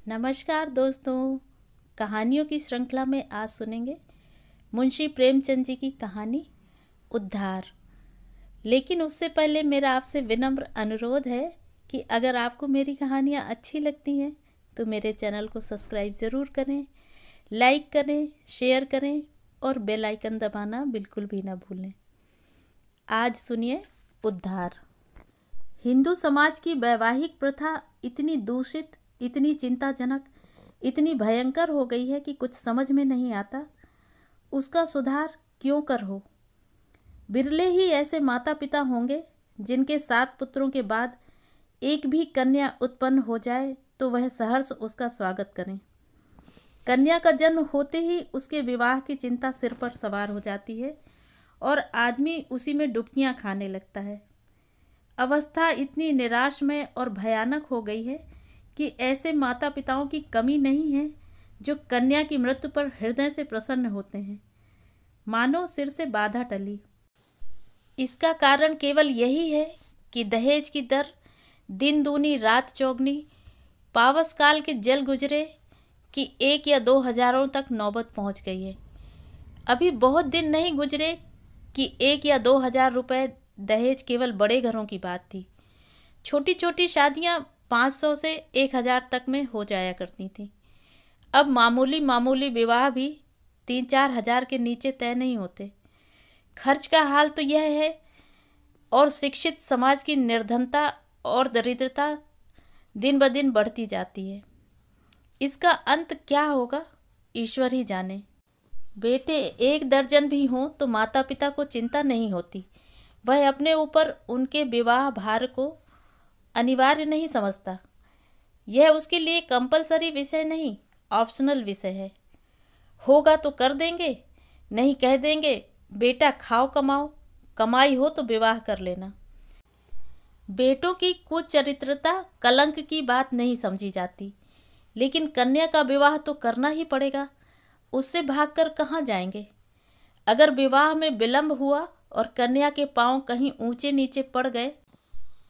नमस्कार दोस्तों, कहानियों की श्रृंखला में आज सुनेंगे मुंशी प्रेमचंद जी की कहानी उद्धार। लेकिन उससे पहले मेरा आपसे विनम्र अनुरोध है कि अगर आपको मेरी कहानियाँ अच्छी लगती हैं तो मेरे चैनल को सब्सक्राइब ज़रूर करें, लाइक करें, शेयर करें और बेल आइकन दबाना बिल्कुल भी ना भूलें। आज सुनिए उद्धार। हिंदू समाज की वैवाहिक प्रथा इतनी दूषित, इतनी चिंताजनक, इतनी भयंकर हो गई है कि कुछ समझ में नहीं आता उसका सुधार क्यों कर हो। बिरले ही ऐसे माता पिता होंगे जिनके 7 पुत्रों के बाद एक भी कन्या उत्पन्न हो जाए तो वह सहर्ष उसका स्वागत करें। कन्या का जन्म होते ही उसके विवाह की चिंता सिर पर सवार हो जाती है और आदमी उसी में डुबकियां खाने लगता है। अवस्था इतनी निराशमय और भयानक हो गई है कि ऐसे माता पिताओं की कमी नहीं है जो कन्या की मृत्यु पर हृदय से प्रसन्न होते हैं, मानो सिर से बाधा टली। इसका कारण केवल यही है कि दहेज की दर दिन दूनी रात चौगनी, पावस काल के जल गुजरे कि 1 या 2 हजारों तक नौबत पहुंच गई है। अभी बहुत दिन नहीं गुजरे कि 1 या 2 हजार रुपये दहेज केवल बड़े घरों की बात थी। छोटी छोटी शादियां 500 से 1000 तक में हो जाया करती थी। अब मामूली मामूली विवाह भी 3-4 हजार के नीचे तय नहीं होते। खर्च का हाल तो यह है और शिक्षित समाज की निर्धनता और दरिद्रता दिन ब दिन बढ़ती जाती है। इसका अंत क्या होगा ईश्वर ही जाने। बेटे 1 दर्जन भी हों तो माता पिता को चिंता नहीं होती। वह अपने ऊपर उनके विवाह भार को अनिवार्य नहीं समझता। यह उसके लिए कंपलसरी विषय नहीं, ऑप्शनल विषय है। होगा तो कर देंगे, नहीं कह देंगे बेटा खाओ कमाओ, कमाई हो तो विवाह कर लेना। बेटों की कुचरित्रता कलंक की बात नहीं समझी जाती, लेकिन कन्या का विवाह तो करना ही पड़ेगा। उससे भागकर कहाँ जाएंगे। अगर विवाह में विलंब हुआ और कन्या के पांव कहीं ऊंचे नीचे पड़ गए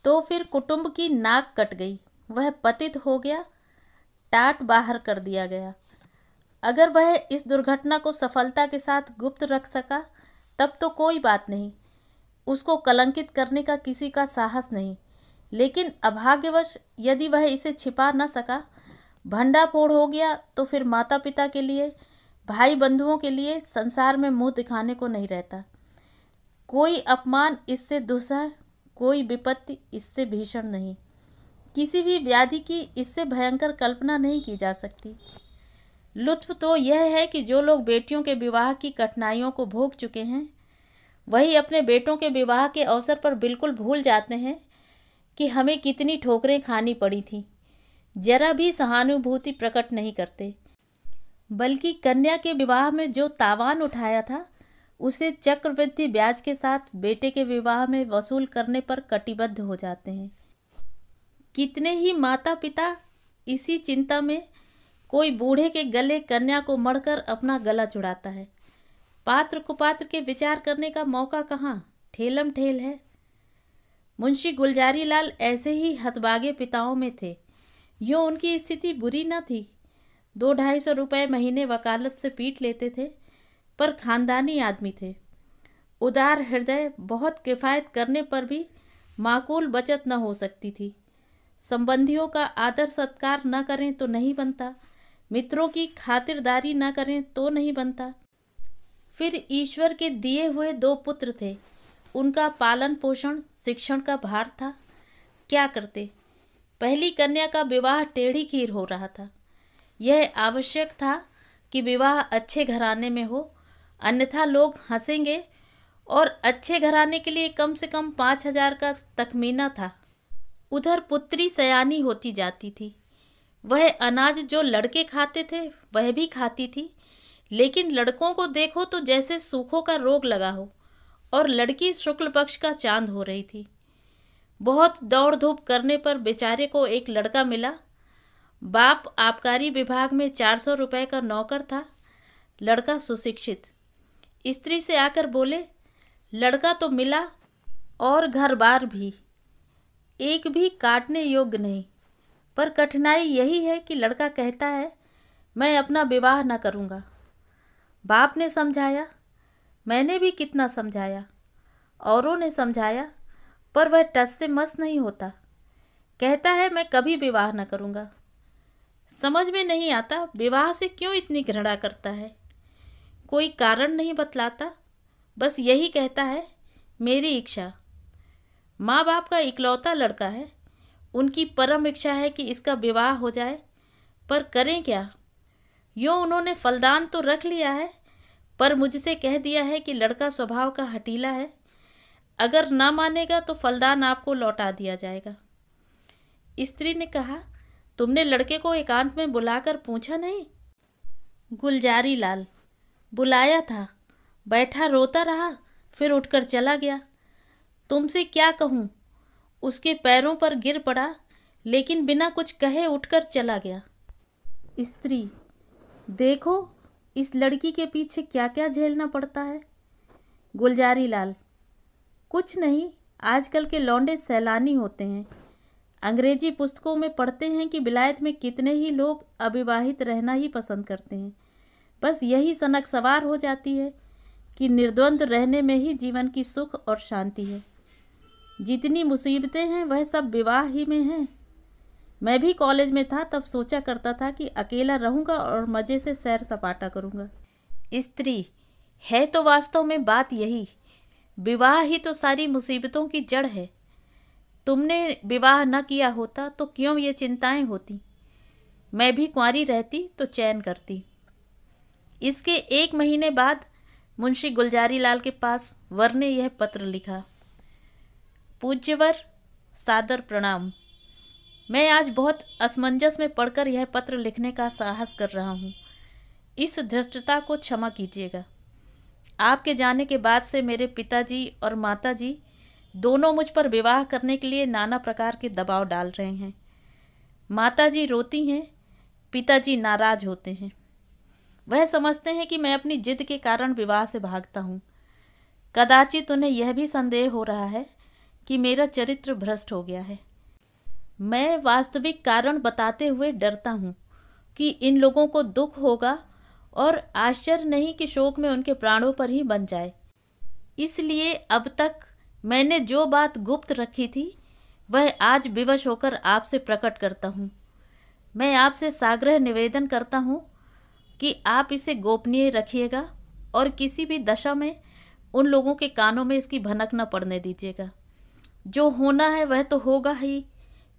तो फिर कुटुंब की नाक कट गई, वह पतित हो गया, टाट बाहर कर दिया गया। अगर वह इस दुर्घटना को सफलता के साथ गुप्त रख सका तब तो कोई बात नहीं, उसको कलंकित करने का किसी का साहस नहीं। लेकिन अभाग्यवश यदि वह इसे छिपा न सका, भंडाफोड़ हो गया तो फिर माता पिता के लिए, भाई बंधुओं के लिए संसार में मुंह दिखाने को नहीं रहता। कोई अपमान इससे दुस्सह, कोई विपत्ति इससे भीषण नहीं, किसी भी व्याधि की इससे भयंकर कल्पना नहीं की जा सकती। लुत्फ तो यह है कि जो लोग बेटियों के विवाह की कठिनाइयों को भोग चुके हैं वही अपने बेटों के विवाह के अवसर पर बिल्कुल भूल जाते हैं कि हमें कितनी ठोकरें खानी पड़ी थीं। जरा भी सहानुभूति प्रकट नहीं करते, बल्कि कन्या के विवाह में जो तावान उठाया था उसे चक्रवृद्धि ब्याज के साथ बेटे के विवाह में वसूल करने पर कटिबद्ध हो जाते हैं। कितने ही माता पिता इसी चिंता में कोई बूढ़े के गले कन्या को मढ़कर अपना गला छुड़ाता है। पात्र कुपात्र के विचार करने का मौका कहाँ, ठेलम ठेल है। मुंशी गुलजारी लाल ऐसे ही हतभागे पिताओं में थे। यूँ उनकी स्थिति बुरी न थी। 200-250 रुपये महीने वकालत से पीट लेते थे, पर खानदानी आदमी थे। उदार हृदय, बहुत किफ़ायत करने पर भी माकूल बचत न हो सकती थी। संबंधियों का आदर सत्कार न करें तो नहीं बनता, मित्रों की खातिरदारी न करें तो नहीं बनता। फिर ईश्वर के दिए हुए 2 पुत्र थे, उनका पालन पोषण शिक्षण का भार था। क्या करते। पहली कन्या का विवाह टेढ़ी खीर हो रहा था। यह आवश्यक था कि विवाह अच्छे घराने में हो, अन्यथा लोग हंसेंगे और अच्छे घराने के लिए कम से कम 5000 का तखमीना था। उधर पुत्री सयानी होती जाती थी। वह अनाज जो लड़के खाते थे वह भी खाती थी, लेकिन लड़कों को देखो तो जैसे सूखों का रोग लगा हो, और लड़की शुक्ल पक्ष का चांद हो रही थी। बहुत दौड़ धूप करने पर बेचारे को एक लड़का मिला। बाप आबकारी विभाग में 400 रुपये का नौकर था। लड़का सुशिक्षित। स्त्री से आकर बोले, लड़का तो मिला और घर बार भी, एक भी काटने योग्य नहीं, पर कठिनाई यही है कि लड़का कहता है मैं अपना विवाह न करूँगा। बाप ने समझाया, मैंने भी कितना समझाया, औरों ने समझाया, पर वह टस से मस नहीं होता। कहता है मैं कभी विवाह न करूँगा। समझ में नहीं आता विवाह से क्यों इतनी घृणा करता है। कोई कारण नहीं बतलाता, बस यही कहता है मेरी इच्छा। माँ बाप का इकलौता लड़का है, उनकी परम इच्छा है कि इसका विवाह हो जाए, पर करें क्या। यूँ उन्होंने फलदान तो रख लिया है, पर मुझसे कह दिया है कि लड़का स्वभाव का हठीला है, अगर ना मानेगा तो फलदान आपको लौटा दिया जाएगा। स्त्री ने कहा, तुमने लड़के को एकांत में बुलाकर पूछा नहीं? गुलजारी लाल, बुलाया था, बैठा रोता रहा, फिर उठकर चला गया। तुमसे क्या कहूँ, उसके पैरों पर गिर पड़ा, लेकिन बिना कुछ कहे उठकर चला गया। स्त्री, देखो इस लड़की के पीछे क्या क्या झेलना पड़ता है। गुलजारी लाल, कुछ नहीं, आजकल के लौंडे सैलानी होते हैं। अंग्रेजी पुस्तकों में पढ़ते हैं कि विलायत में कितने ही लोग अविवाहित रहना ही पसंद करते हैं। बस यही सनक सवार हो जाती है कि निर्द्वंद रहने में ही जीवन की सुख और शांति है। जितनी मुसीबतें हैं वह सब विवाह ही में हैं। मैं भी कॉलेज में था तब सोचा करता था कि अकेला रहूँगा और मज़े से सैर सपाटा करूँगा। स्त्री, है तो वास्तव में बात यही, विवाह ही तो सारी मुसीबतों की जड़ है। तुमने विवाह न किया होता तो क्यों ये चिंताएं होती। मैं भी कुंवारी रहती तो चैन करती। इसके 1 महीने बाद मुंशी गुलजारी लाल के पास वर ने यह पत्र लिखा। पूज्यवर, सादर प्रणाम। मैं आज बहुत असमंजस में पढ़कर यह पत्र लिखने का साहस कर रहा हूँ। इस धृष्टता को क्षमा कीजिएगा। आपके जाने के बाद से मेरे पिताजी और माताजी दोनों मुझ पर विवाह करने के लिए नाना प्रकार के दबाव डाल रहे हैं। माताजी रोती हैं, पिताजी नाराज होते हैं। वह समझते हैं कि मैं अपनी जिद के कारण विवाह से भागता हूँ। कदाचित उन्हें यह भी संदेह हो रहा है कि मेरा चरित्र भ्रष्ट हो गया है। मैं वास्तविक कारण बताते हुए डरता हूँ कि इन लोगों को दुख होगा और आश्चर्य नहीं कि शोक में उनके प्राणों पर ही बन जाए। इसलिए अब तक मैंने जो बात गुप्त रखी थी वह आज विवश होकर आपसे प्रकट करता हूँ। मैं आपसे साग्रह निवेदन करता हूँ कि आप इसे गोपनीय रखिएगा और किसी भी दशा में उन लोगों के कानों में इसकी भनक न पड़ने दीजिएगा। जो होना है वह तो होगा ही,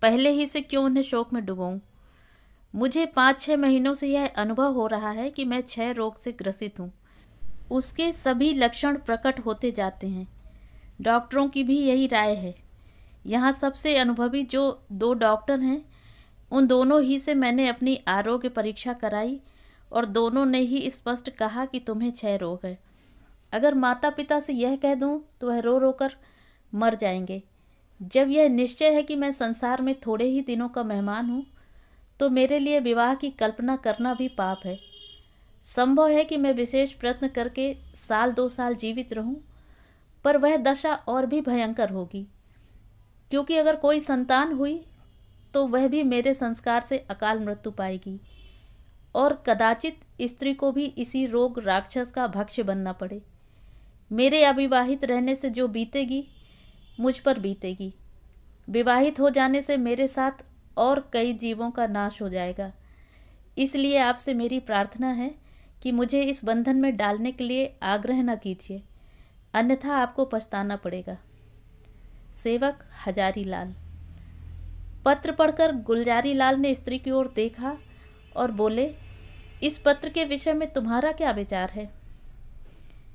पहले ही से क्यों उन्हें शोक में डुबाऊं। मुझे 5-6 महीनों से यह अनुभव हो रहा है कि मैं क्षय रोग से ग्रसित हूँ। उसके सभी लक्षण प्रकट होते जाते हैं। डॉक्टरों की भी यही राय है। यहाँ सबसे अनुभवी जो 2 डॉक्टर हैं, उन दोनों ही से मैंने अपनी आरोग्य परीक्षा कराई और दोनों ने ही स्पष्ट कहा कि तुम्हें क्षय रोग है। अगर माता पिता से यह कह दूँ तो वह रो रो कर मर जाएंगे। जब यह निश्चय है कि मैं संसार में थोड़े ही दिनों का मेहमान हूँ, तो मेरे लिए विवाह की कल्पना करना भी पाप है। संभव है कि मैं विशेष प्रयत्न करके 1-2 साल जीवित रहूं, पर वह दशा और भी भयंकर होगी, क्योंकि अगर कोई संतान हुई तो वह भी मेरे संस्कार से अकाल मृत्यु पाएगी और कदाचित स्त्री को भी इसी रोग राक्षस का भक्ष्य बनना पड़े। मेरे अविवाहित रहने से जो बीतेगी मुझ पर बीतेगी। विवाहित हो जाने से मेरे साथ और कई जीवों का नाश हो जाएगा। इसलिए आपसे मेरी प्रार्थना है कि मुझे इस बंधन में डालने के लिए आग्रह न कीजिए, अन्यथा आपको पछताना पड़ेगा। सेवक हजारी लाल। पत्र पढ़कर गुलजारी लाल ने स्त्री की ओर देखा और बोले, इस पत्र के विषय में तुम्हारा क्या विचार है?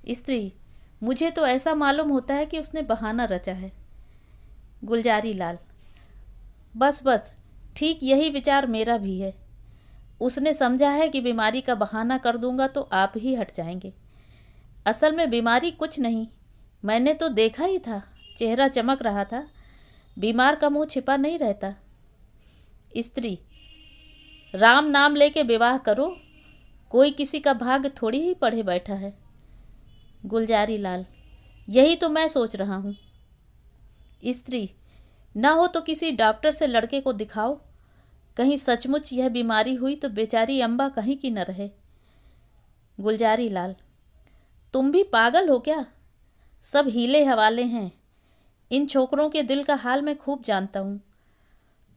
स्त्री, मुझे तो ऐसा मालूम होता है कि उसने बहाना रचा है। गुलजारी लाल, बस बस, ठीक यही विचार मेरा भी है। उसने समझा है कि बीमारी का बहाना कर दूंगा तो आप ही हट जाएंगे। असल में बीमारी कुछ नहीं, मैंने तो देखा ही था, चेहरा चमक रहा था। बीमार का मुंह छिपा नहीं रहता। स्त्री, राम नाम लेके विवाह करो, कोई किसी का भाग्य थोड़ी ही पढ़े बैठा है। गुलजारी लाल, यही तो मैं सोच रहा हूँ। स्त्री, ना हो तो किसी डॉक्टर से लड़के को दिखाओ, कहीं सचमुच यह बीमारी हुई तो बेचारी अम्बा कहीं की न रहे। गुलजारी लाल, तुम भी पागल हो क्या? सब हीले हवाले हैं। इन छोकरों के दिल का हाल मैं खूब जानता हूँ।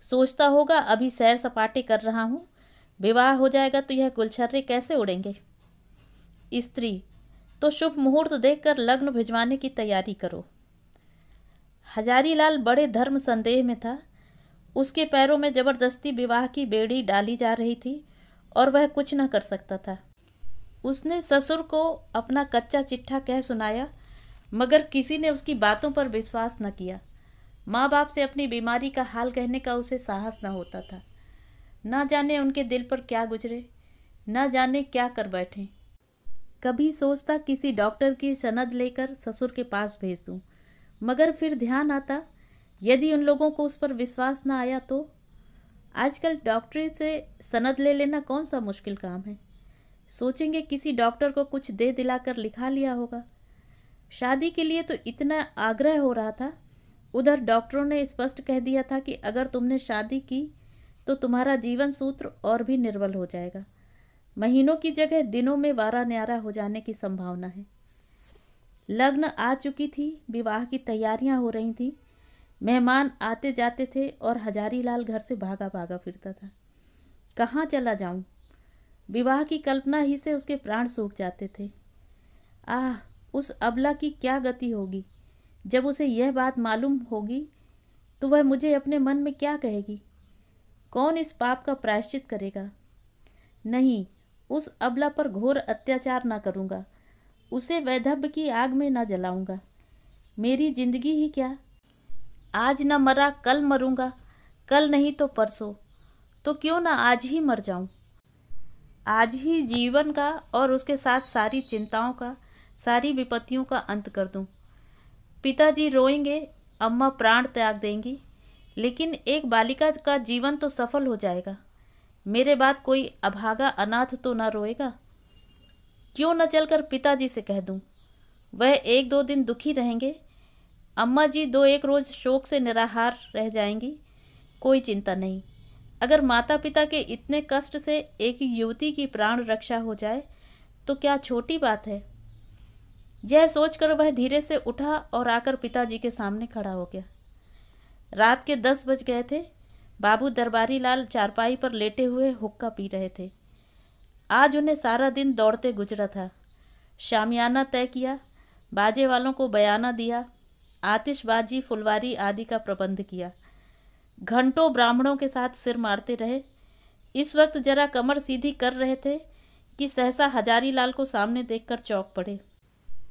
सोचता होगा अभी सैर सपाटे कर रहा हूँ, विवाह हो जाएगा तो यह गुलछर्रे कैसे उड़ेंगे। स्त्री, तो शुभ मुहूर्त देखकर लग्न भिजवाने की तैयारी करो। हजारीलाल बड़े धर्म संदेह में था। उसके पैरों में जबरदस्ती विवाह की बेड़ी डाली जा रही थी और वह कुछ न कर सकता था। उसने ससुर को अपना कच्चा चिट्ठा कह सुनाया, मगर किसी ने उसकी बातों पर विश्वास न किया। माँ बाप से अपनी बीमारी का हाल कहने का उसे साहस न होता था। न जाने उनके दिल पर क्या गुजरे, न जाने क्या कर बैठे। कभी सोचता किसी डॉक्टर की सनद लेकर ससुर के पास भेज दूं, मगर फिर ध्यान आता यदि उन लोगों को उस पर विश्वास न आया तो। आजकल डॉक्टरी से सनद ले लेना कौन सा मुश्किल काम है। सोचेंगे किसी डॉक्टर को कुछ दे दिलाकर लिखा लिया होगा। शादी के लिए तो इतना आग्रह हो रहा था, उधर डॉक्टरों ने स्पष्ट कह दिया था कि अगर तुमने शादी की तो तुम्हारा जीवन सूत्र और भी निर्बल हो जाएगा। महीनों की जगह दिनों में वारा न्यारा हो जाने की संभावना है। लग्न आ चुकी थी, विवाह की तैयारियां हो रही थीं, मेहमान आते जाते थे और हजारीलाल घर से भागा भागा फिरता था। कहाँ चला जाऊं? विवाह की कल्पना ही से उसके प्राण सूख जाते थे। आह, उस अबला की क्या गति होगी जब उसे यह बात मालूम होगी तो वह मुझे अपने मन में क्या कहेगी। कौन इस पाप का प्रायश्चित करेगा? नहीं, उस अबला पर घोर अत्याचार न करूँगा, उसे वैधव्य की आग में न जलाऊंगा। मेरी जिंदगी ही क्या, आज न मरा कल मरूंगा, कल नहीं तो परसों, तो क्यों न आज ही मर जाऊं। आज ही जीवन का और उसके साथ सारी चिंताओं का, सारी विपत्तियों का अंत कर दूं। पिताजी रोएंगे, अम्मा प्राण त्याग देंगी, लेकिन एक बालिका का जीवन तो सफल हो जाएगा। मेरे बाद कोई अभागा अनाथ तो न रोएगा। क्यों न चलकर पिताजी से कह दूं, वह एक दो दिन दुखी रहेंगे। अम्मा जी दो एक रोज शोक से निराहार रह जाएंगी, कोई चिंता नहीं। अगर माता पिता के इतने कष्ट से एक युवती की प्राण रक्षा हो जाए तो क्या छोटी बात है। यह सोचकर वह धीरे से उठा और आकर पिताजी के सामने खड़ा हो गया। रात के 10 बज गए थे। बाबू दरबारी लाल चारपाई पर लेटे हुए हुक्का पी रहे थे। आज उन्हें सारा दिन दौड़ते गुजरा था। शामियाना तय किया, बाजे वालों को बयाना दिया, आतिशबाजी, फुलवारी आदि का प्रबंध किया। घंटों ब्राह्मणों के साथ सिर मारते रहे। इस वक्त जरा कमर सीधी कर रहे थे कि सहसा हजारीलाल को सामने देखकर चौंक पड़े।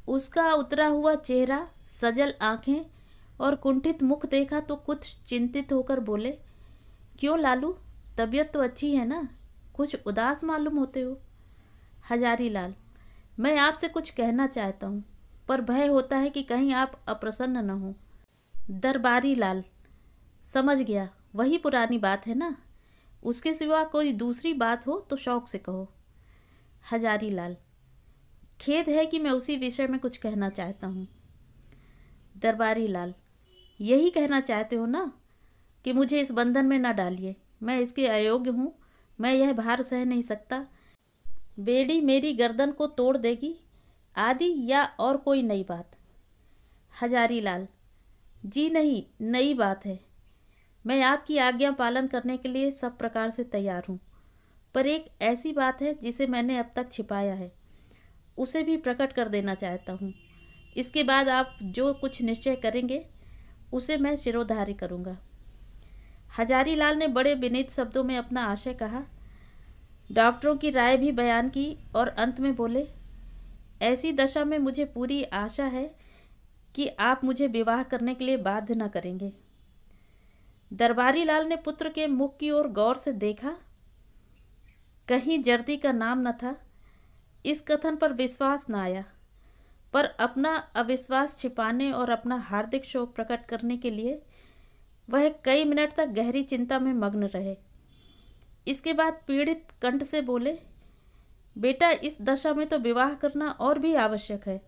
उसका उतरा हुआ चेहरा, सजल आंखें और कुंठित मुख देखा तो कुछ चिंतित होकर बोले, क्यों लालू, तबीयत तो अच्छी है ना? कुछ उदास मालूम होते हो। हजारीलाल, मैं आपसे कुछ कहना चाहता हूँ, पर भय होता है कि कहीं आप अप्रसन्न न हो। दरबारी लाल, समझ गया, वही पुरानी बात है ना। उसके सिवा कोई दूसरी बात हो तो शौक से कहो। हजारीलाल, खेद है कि मैं उसी विषय में कुछ कहना चाहता हूँ। दरबारी लाल, यही कहना चाहते हो ना कि मुझे इस बंधन में न डालिए, मैं इसके अयोग्य हूँ, मैं यह भार सह नहीं सकता, बेड़ी मेरी गर्दन को तोड़ देगी, आदि या और कोई नई बात। हजारीलाल, जी नहीं, नई बात है। मैं आपकी आज्ञा पालन करने के लिए सब प्रकार से तैयार हूँ, पर एक ऐसी बात है जिसे मैंने अब तक छिपाया है, उसे भी प्रकट कर देना चाहता हूँ। इसके बाद आप जो कुछ निश्चय करेंगे उसे मैं शिरोधार्य करूँगा। हजारीलाल ने बड़े विनीत शब्दों में अपना आशय कहा, डॉक्टरों की राय भी बयान की और अंत में बोले, ऐसी दशा में मुझे पूरी आशा है कि आप मुझे विवाह करने के लिए बाध्य न करेंगे। दरबारी लाल ने पुत्र के मुख की ओर गौर से देखा। कहीं जर्दी का नाम न था। इस कथन पर विश्वास न आया, पर अपना अविश्वास छिपाने और अपना हार्दिक शोक प्रकट करने के लिए वह कई मिनट तक गहरी चिंता में मग्न रहे। इसके बाद पीड़ित कंठ से बोले, बेटा, इस दशा में तो विवाह करना और भी आवश्यक है।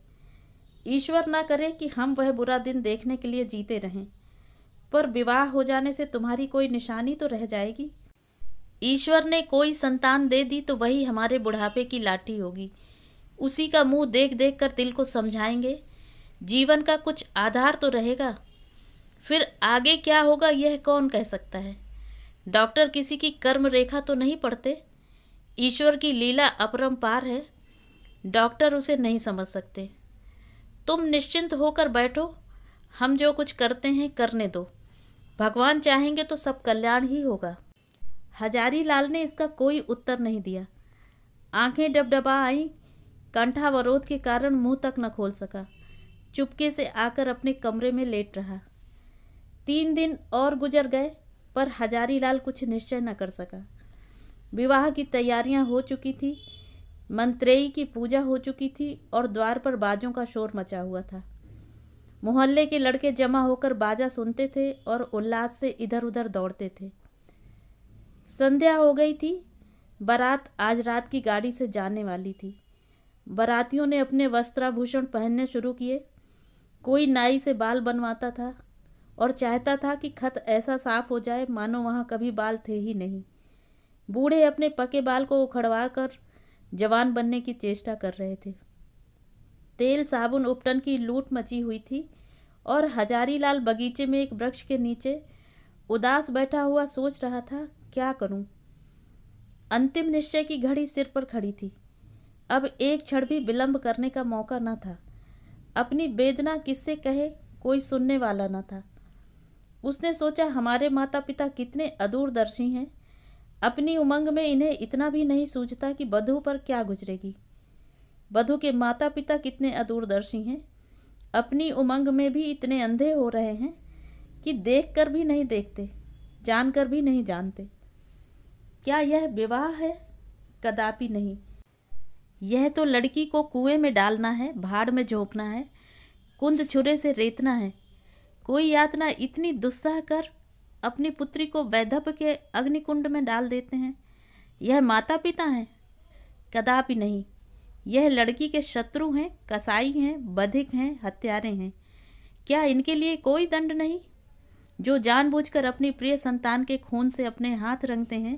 ईश्वर ना करे कि हम वह बुरा दिन देखने के लिए जीते रहें, पर विवाह हो जाने से तुम्हारी कोई निशानी तो रह जाएगी। ईश्वर ने कोई संतान दे दी तो वही हमारे बुढ़ापे की लाठी होगी। उसी का मुंह देख देख कर दिल को समझाएंगे। जीवन का कुछ आधार तो रहेगा। फिर आगे क्या होगा यह कौन कह सकता है। डॉक्टर किसी की कर्म रेखा तो नहीं पढ़ते। ईश्वर की लीला अपरंपार है, डॉक्टर उसे नहीं समझ सकते। तुम निश्चिंत होकर बैठो, हम जो कुछ करते हैं करने दो। भगवान चाहेंगे तो सब कल्याण ही होगा। हजारी लाल ने इसका कोई उत्तर नहीं दिया। आंखें डबडबा आईं, कंठावरोध के कारण मुंह तक न खोल सका। चुपके से आकर अपने कमरे में लेट रहा। 3 दिन और गुजर गए पर हजारी लाल कुछ निश्चय न कर सका। विवाह की तैयारियां हो चुकी थी, मंत्रेयी की पूजा हो चुकी थी और द्वार पर बाजों का शोर मचा हुआ था। मोहल्ले के लड़के जमा होकर बाजा सुनते थे और उल्लास से इधर उधर दौड़ते थे। संध्या हो गई थी। बारात आज रात की गाड़ी से जाने वाली थी। बारातियों ने अपने वस्त्राभूषण पहनने शुरू किए। कोई नाई से बाल बनवाता था और चाहता था कि खत ऐसा साफ हो जाए मानो वहाँ कभी बाल थे ही नहीं। बूढ़े अपने पके बाल को उखड़वा कर जवान बनने की चेष्टा कर रहे थे। तेल साबुन उपटन की लूट मची हुई थी और हजारी लाल बगीचे में एक वृक्ष के नीचे उदास बैठा हुआ सोच रहा था, क्या करूं। अंतिम निश्चय की घड़ी सिर पर खड़ी थी। अब एक क्षण भी विलंब करने का मौका न था। अपनी वेदना किससे कहे, कोई सुनने वाला न था। उसने सोचा, हमारे माता पिता कितने अदूरदर्शी हैं। अपनी उमंग में इन्हें इतना भी नहीं सूझता कि वधू पर क्या गुजरेगी। वधू के माता पिता कितने अदूरदर्शी हैं। अपनी उमंग में भी इतने अंधे हो रहे हैं कि देख कर भी नहीं देखते, जानकर भी नहीं जानते। क्या यह विवाह है? कदापि नहीं। यह तो लड़की को कुएं में डालना है, भाड़ में झोंकना है, कुंद छुरे से रेतना है। कोई यातना इतनी दुस्सह कर अपनी पुत्री को वैधव्य के अग्निकुंड में डाल देते हैं। यह माता पिता हैं? कदापि नहीं। यह लड़की के शत्रु हैं, कसाई हैं, बधिक हैं, हत्यारे हैं। क्या इनके लिए कोई दंड नहीं? जो जानबूझकर अपनी प्रिय संतान के खून से अपने हाथ रंगते हैं,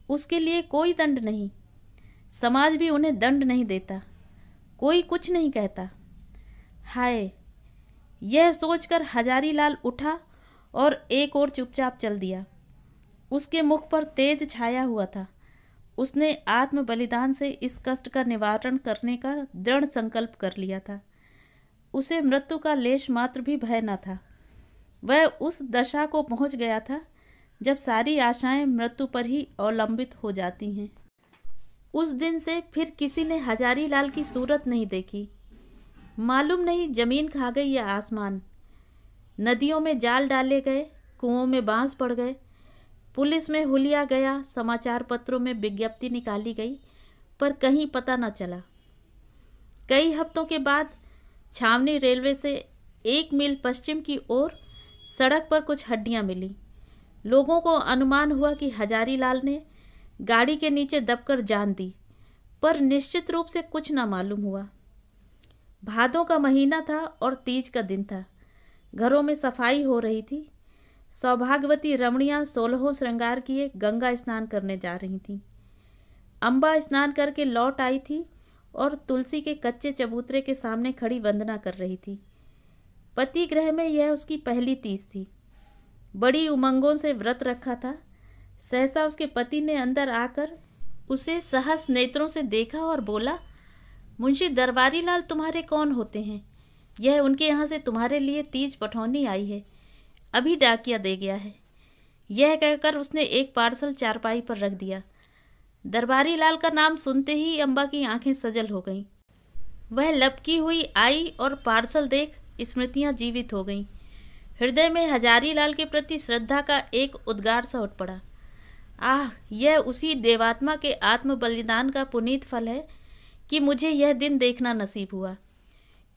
उसके लिए कोई दंड नहीं। समाज भी उन्हें दंड नहीं देता, कोई कुछ नहीं कहता। हाय, यह सोचकर हजारी लाल उठा और एक और चुपचाप चल दिया। उसके मुख पर तेज छाया हुआ था। उसने आत्म बलिदान से इस कष्ट का निवारण करने का दृढ़ संकल्प कर लिया था। उसे मृत्यु का लेश मात्र भी भय न था। वह उस दशा को पहुंच गया था जब सारी आशाएं मृत्यु पर ही अवलंबित हो जाती हैं। उस दिन से फिर किसी ने हजारी लाल की सूरत नहीं देखी। मालूम नहीं जमीन खा गई या आसमान। नदियों में जाल डाले गए, कुओं में बांस पड़ गए, पुलिस में हुलिया गया, समाचार पत्रों में विज्ञप्ति निकाली गई, पर कहीं पता न चला। कई हफ्तों के बाद छावनी रेलवे से 1 मील पश्चिम की ओर सड़क पर कुछ हड्डियां मिली। लोगों को अनुमान हुआ कि हजारी लाल ने गाड़ी के नीचे दबकर जान दी, पर निश्चित रूप से कुछ न मालूम हुआ। भादों का महीना था और तीज का दिन था। घरों में सफाई हो रही थी। सौभाग्यवती रमणियां 16 श्रृंगार किए गंगा स्नान करने जा रही थीं। अम्बा स्नान करके लौट आई थी और तुलसी के कच्चे चबूतरे के सामने खड़ी वंदना कर रही थी। पति गृह में यह उसकी पहली तीज थी। बड़ी उमंगों से व्रत रखा था। सहसा उसके पति ने अंदर आकर उसे सहस नेत्रों से देखा और बोला, मुंशी दरबारी लाल तुम्हारे कौन होते हैं? यह उनके यहाँ से तुम्हारे लिए तीज पठौनी आई है, अभी डाकिया दे गया है। यह कहकर उसने एक पार्सल चारपाई पर रख दिया। दरबारी लाल का नाम सुनते ही अम्बा की आंखें सजल हो गईं। वह लपकी हुई आई और पार्सल देख स्मृतियां जीवित हो गईं। हृदय में हजारी लाल के प्रति श्रद्धा का एक उद्गार सा उठ पड़ा। आह, यह उसी देवात्मा के आत्म बलिदान का पुनीत फल है कि मुझे यह दिन देखना नसीब हुआ।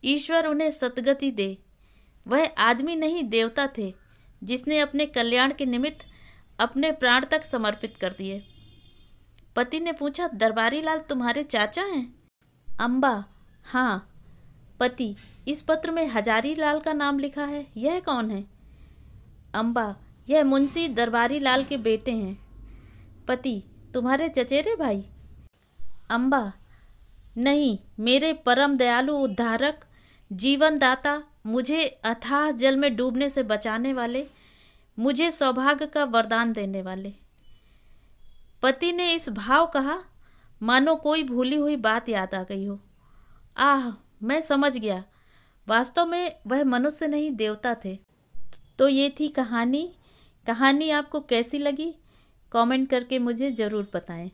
ईश्वर उन्हें सद्गति दे। वह आदमी नहीं, देवता थे, जिसने अपने कल्याण के निमित्त अपने प्राण तक समर्पित कर दिए। पति ने पूछा, दरबारी लाल तुम्हारे चाचा हैं? अम्बा, हाँ। पति, इस पत्र में हजारी लाल का नाम लिखा है, यह कौन है? अम्बा, यह मुंशी दरबारी लाल के बेटे हैं। पति: तुम्हारे चचेरे भाई? अम्बा: नहीं, मेरे परम दयालु उद्धारक, जीवन दाता, मुझे अथाह जल में डूबने से बचाने वाले, मुझे सौभाग्य का वरदान देने वाले। पति ने इस भाव कहा मानो कोई भूली हुई बात याद आ गई हो। आह, मैं समझ गया, वास्तव में वह मनुष्य नहीं देवता थे। तो ये थी कहानी। कहानी आपको कैसी लगी कमेंट करके मुझे ज़रूर बताएं।